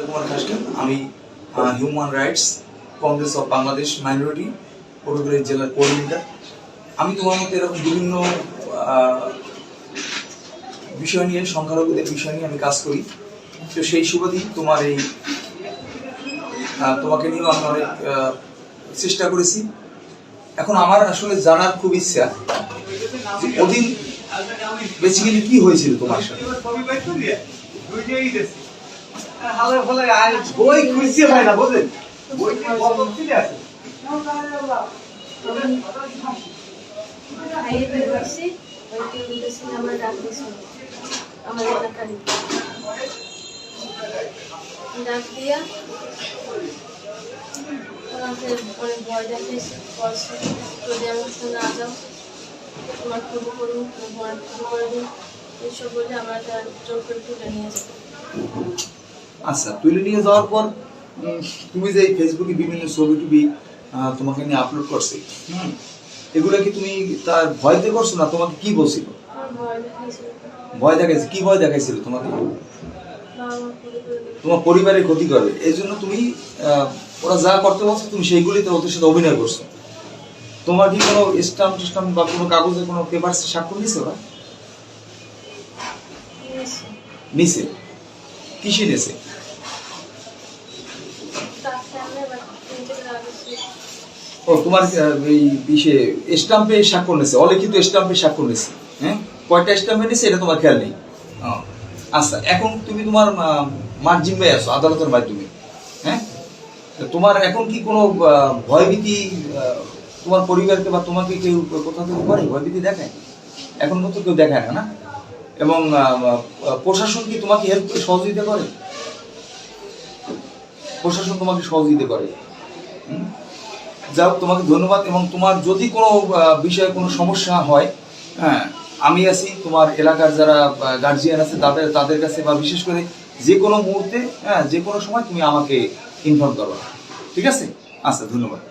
কুমার খাসকেন, আমি human rights Congress of Bangladesh minority Patuakhali জেলার coordinator. আমি তোমার মধ্যে এরকম বিভিন্ন বিষয় নিয়ে, সংখ্যালঘুদের বিষয় নিয়ে আমি কাজ করি। তো সেই সুবাদেই তোমার এই তোমাকে নিয়েও আমি অনেক চেষ্টা করেছি। এখন আমার আসলে জানার খুব ইচ্ছা যে ওদিন বেসিক্যালি কি হয়েছিল তোমার সাথে। বই খুঁজছে ভাই না বুঝলেন, বইটা কত ছিল আছে ডাক দিয়া ওনাকে অনেক ভয় দেখিয়েছে, বলছে যদি আমার সঙ্গে না যাও তোমার ক্ষতি করুন, তোমার ক্ষতি করে দিন, এইসব বলে আমার জোর করে তুলে নিয়ে যাবে। আচ্ছা, তুলে নিয়ে যাওয়ার পর তুমি যে ফেসবুকে বিভিন্ন ছবি টবি তোমাকে নিয়ে আপলোড করছে, এগুলো কি তুমি তার ভয়তে করছো না তোমাকে কি বলছিল? আমার ভয় দেখিয়েছিল। ভয় দেখাইছে? কি ভয় দেখাইছিল তোমাকে? আমার ক্ষতি করে দিন। তোমার পরিবারের ক্ষতি করবে, এই জন্য তুমি ওরা যা করতে বলছো তুমি সেইগুলিতে ওদের সাথে অভিনয় করছো। তোমার কি কোনো স্টাম্প টিস্টাম্প বা কোনো কাগজে কোনো পেপার স্বাক্ষর নিছে ওরা? নিছে? কিসে নিছে? ও তোমার এই বিষে স্টাম্পে স্বাক্ষর নিছে, অলিখিত স্টাম্পে স্বাক্ষর নিছে। হ্যাঁ, কয়টা স্টাম্পে নিছে এটা তোমার খেয়াল নেই। আচ্ছা, এখন তুমি তোমার মার জিম্মায় আছো আদালতের মাধ্যমে। হ্যাঁ, তোমার এখন কি কোনো ভয়ভীতি তোমার পরিবারকে বা তোমাকে কেউ কোথাও থেকে করে ভয়ভীতি দেখায়? এখন মতো কেউ দেখায় না, না? এবং প্রশাসন কি তোমাকে হেল্প সহযোগিতা করে? প্রশাসন তোমাকে সহযোগিতা করে। যাও, তোমাকে ধন্যবাদ। এবং তোমার যদি কোনো বিষয়ে কোনো সমস্যা হয়, হ্যাঁ, আমি আছি। তোমার এলাকার যারা গার্জিয়ান আছে তাদের কাছে, বা বিশেষ করে যে কোনো মুহূর্তে, হ্যাঁ, যে কোনো সময় তুমি আমাকে ইনফর্ম করো। ঠিক আছে? আচ্ছা, ধন্যবাদ।